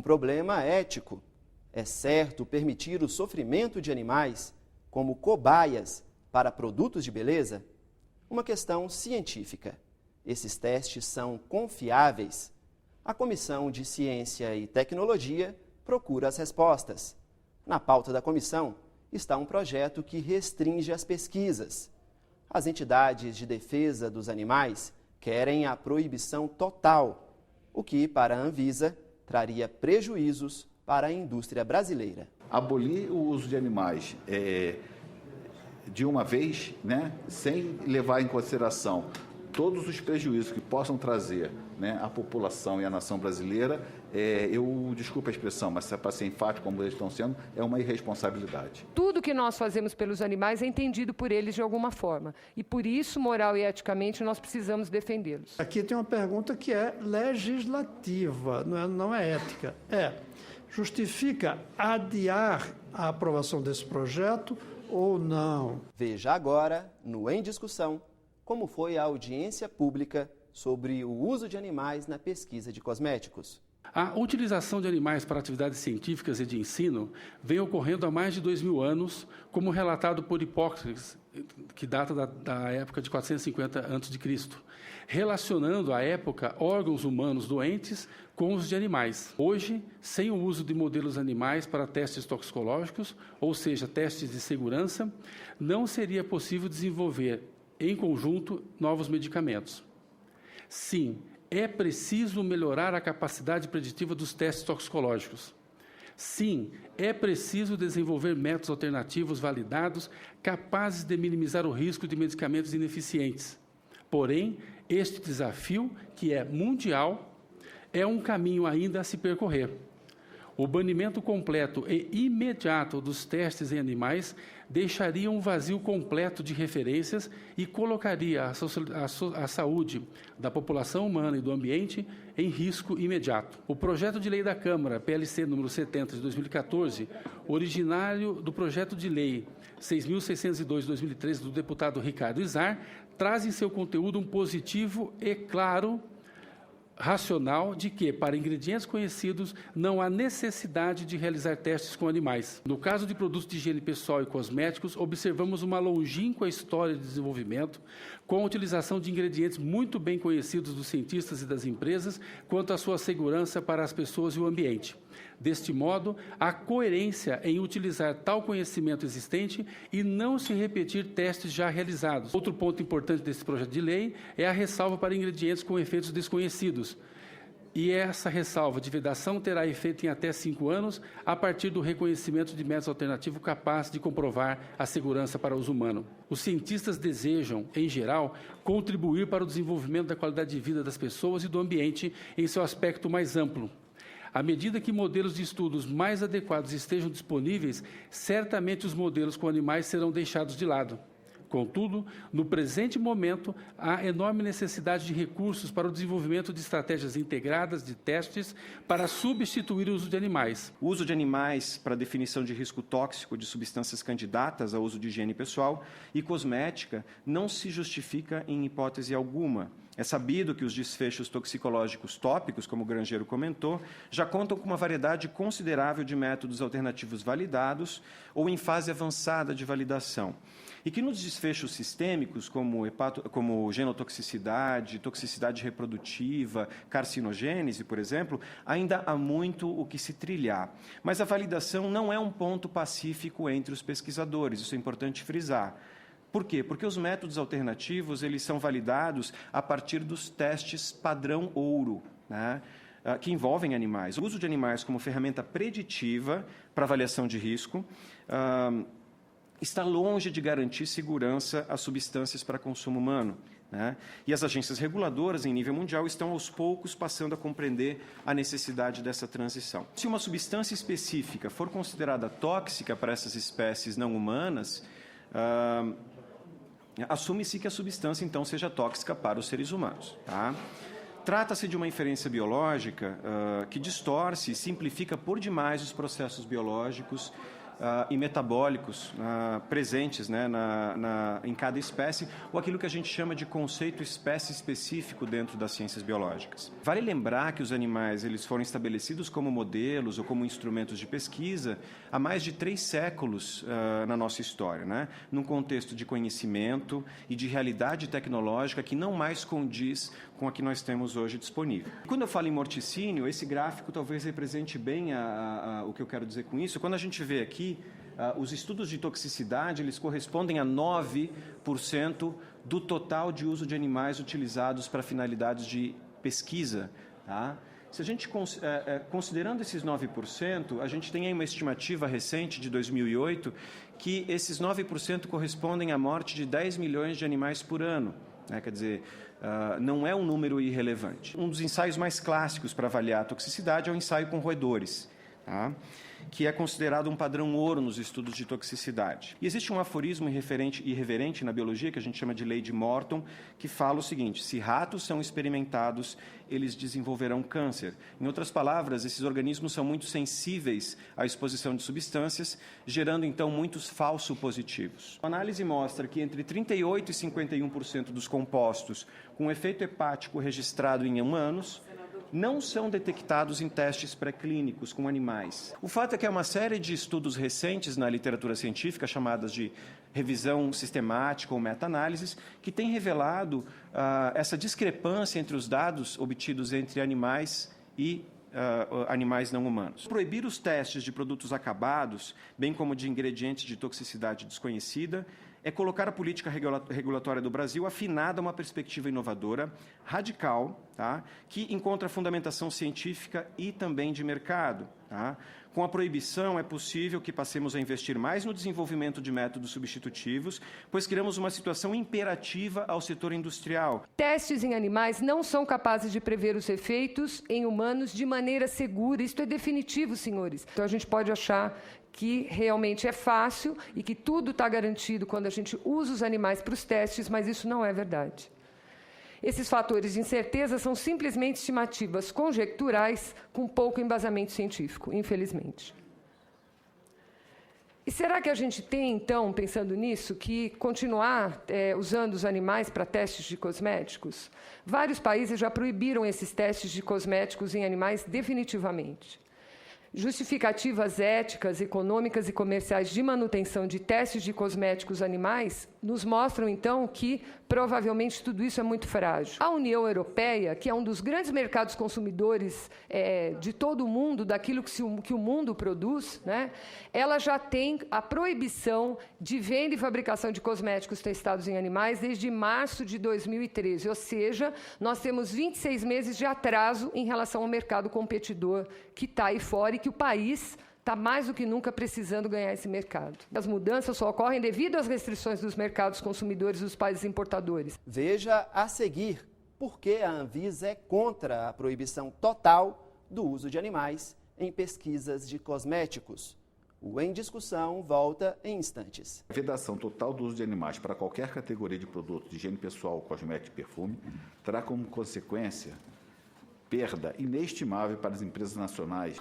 problema ético. É certo permitir o sofrimento de animais como cobaias para produtos de beleza? Uma questão científica. Esses testes são confiáveis? A Comissão de Ciência e Tecnologia procura as respostas. Na pauta da comissão está um projeto que restringe as pesquisas. As entidades de defesa dos animais querem a proibição total, o que, para a Anvisa, traria prejuízos para a indústria brasileira. Abolir o uso de animais de uma vez, né, sem levar em consideração todos os prejuízos que possam trazer, né, à população e à nação brasileira, desculpe a expressão, mas para ser enfático como eles estão sendo, é uma irresponsabilidade. Tudo que nós fazemos pelos animais é entendido por eles de alguma forma. E por isso, moral e eticamente, nós precisamos defendê-los. Aqui tem uma pergunta que é legislativa, não é ética. Justifica adiar a aprovação desse projeto ou não? Veja agora, no Em Discussão, como foi a audiência pública sobre o uso de animais na pesquisa de cosméticos. A utilização de animais para atividades científicas e de ensino vem ocorrendo há mais de 2000 anos, como relatado por Hipócrates, que data da época de 450 a.C., relacionando à época órgãos humanos doentes com os de animais. Hoje, sem o uso de modelos animais para testes toxicológicos, ou seja, testes de segurança, não seria possível desenvolver em conjunto novos medicamentos. Sim, é preciso melhorar a capacidade preditiva dos testes toxicológicos. Sim, é preciso desenvolver métodos alternativos validados capazes de minimizar o risco de medicamentos ineficientes. Porém, este desafio, que é mundial, é um caminho ainda a se percorrer. O banimento completo e imediato dos testes em animais deixaria um vazio completo de referências e colocaria a saúde da população humana e do ambiente em risco imediato. O projeto de lei da Câmara, PLC número 70 de 2014, originário do projeto de lei 6.602 de 2013 do deputado Ricardo Izar, traz em seu conteúdo um positivo e claro racional de que, para ingredientes conhecidos, não há necessidade de realizar testes com animais. No caso de produtos de higiene pessoal e cosméticos, observamos uma longínqua história de desenvolvimento com a utilização de ingredientes muito bem conhecidos dos cientistas e das empresas quanto à sua segurança para as pessoas e o ambiente. Deste modo, há coerência em utilizar tal conhecimento existente e não se repetir testes já realizados. Outro ponto importante desse projeto de lei é a ressalva para ingredientes com efeitos desconhecidos. E essa ressalva de vedação terá efeito em até 5 anos, a partir do reconhecimento de métodos alternativos capazes de comprovar a segurança para o uso humano. Os cientistas desejam, em geral, contribuir para o desenvolvimento da qualidade de vida das pessoas e do ambiente em seu aspecto mais amplo. À medida que modelos de estudos mais adequados estejam disponíveis, certamente os modelos com animais serão deixados de lado. Contudo, no presente momento, há enorme necessidade de recursos para o desenvolvimento de estratégias integradas de testes para substituir o uso de animais. O uso de animais para definição de risco tóxico de substâncias candidatas ao uso de higiene pessoal e cosmética não se justifica em hipótese alguma. É sabido que os desfechos toxicológicos tópicos, como o Grangeiro comentou, já contam com uma variedade considerável de métodos alternativos validados ou em fase avançada de validação. E que nos desfechos sistêmicos, como genotoxicidade, toxicidade reprodutiva, carcinogênese, por exemplo, ainda há muito o que se trilhar. Mas a validação não é um ponto pacífico entre os pesquisadores, isso é importante frisar. Por quê? Porque os métodos alternativos eles são validados a partir dos testes padrão ouro, né, que envolvem animais. O uso de animais como ferramenta preditiva para avaliação de risco está longe de garantir segurança às substâncias para consumo humano, né? E as agências reguladoras em nível mundial estão aos poucos passando a compreender a necessidade dessa transição. Se uma substância específica for considerada tóxica para essas espécies não humanas, assume-se que a substância, então, seja tóxica para os seres humanos. Tá? Trata-se de uma inferência biológica que distorce e simplifica por demais os processos biológicos e metabólicos presentes, né, em cada espécie, ou aquilo que a gente chama de conceito espécie específico dentro das ciências biológicas. Vale lembrar que os animais eles foram estabelecidos como modelos ou como instrumentos de pesquisa há mais de 3 séculos na nossa história, né, num contexto de conhecimento e de realidade tecnológica que não mais condiz com a que nós temos hoje disponível. Quando eu falo em morticínio, esse gráfico talvez represente bem o que eu quero dizer com isso. Quando a gente vê aqui, os estudos de toxicidade, eles correspondem a 9% do total de uso de animais utilizados para finalidades de pesquisa. Tá? Se a gente, considerando esses 9%, a gente tem aí uma estimativa recente de 2008 que esses 9% correspondem à morte de 10 milhões de animais por ano. Né? Quer dizer, não é um número irrelevante. Um dos ensaios mais clássicos para avaliar a toxicidade é o ensaio com roedores, tá? Que é considerado um padrão ouro nos estudos de toxicidade. E existe um aforismo irreverente na biologia, que a gente chama de lei de Morton, que fala o seguinte: se ratos são experimentados, eles desenvolverão câncer. Em outras palavras, esses organismos são muito sensíveis à exposição de substâncias, gerando, então, muitos falso-positivos. A análise mostra que entre 38% e 51% dos compostos com efeito hepático registrado em humanos não são detectados em testes pré-clínicos com animais. O fato é que há uma série de estudos recentes na literatura científica, chamadas de revisão sistemática ou meta-análises, que têm revelado essa discrepância entre os dados obtidos entre animais e animais não humanos. Proibir os testes de produtos acabados, bem como de ingredientes de toxicidade desconhecida, é colocar a política regulatória do Brasil afinada a uma perspectiva inovadora, radical, tá? Que encontra fundamentação científica e também de mercado. Tá? Com a proibição, é possível que passemos a investir mais no desenvolvimento de métodos substitutivos, pois criamos uma situação imperativa ao setor industrial. Testes em animais não são capazes de prever os efeitos em humanos de maneira segura. Isto é definitivo, senhores. Então, a gente pode achar que realmente é fácil e que tudo está garantido quando a gente usa os animais para os testes, mas isso não é verdade. Esses fatores de incerteza são simplesmente estimativas conjecturais com pouco embasamento científico, infelizmente. E será que a gente tem, então, pensando nisso, que continuar usando os animais para testes de cosméticos? Vários países já proibiram esses testes de cosméticos em animais definitivamente. Justificativas éticas, econômicas e comerciais de manutenção de testes de cosméticos animais nos mostram, então, que provavelmente tudo isso é muito frágil. A União Europeia, que é um dos grandes mercados consumidores de todo o mundo, daquilo que o mundo produz, né, ela já tem a proibição de venda e fabricação de cosméticos testados em animais desde março de 2013, ou seja, nós temos 26 meses de atraso em relação ao mercado competidor que está aí fora e que o país está mais do que nunca precisando ganhar esse mercado. As mudanças só ocorrem devido às restrições dos mercados consumidores dos países importadores. Veja a seguir por que a Anvisa é contra a proibição total do uso de animais em pesquisas de cosméticos. O Em Discussão volta em instantes. A vedação total do uso de animais para qualquer categoria de produto de higiene pessoal, cosmético e perfume terá como consequência perda inestimável para as empresas nacionais.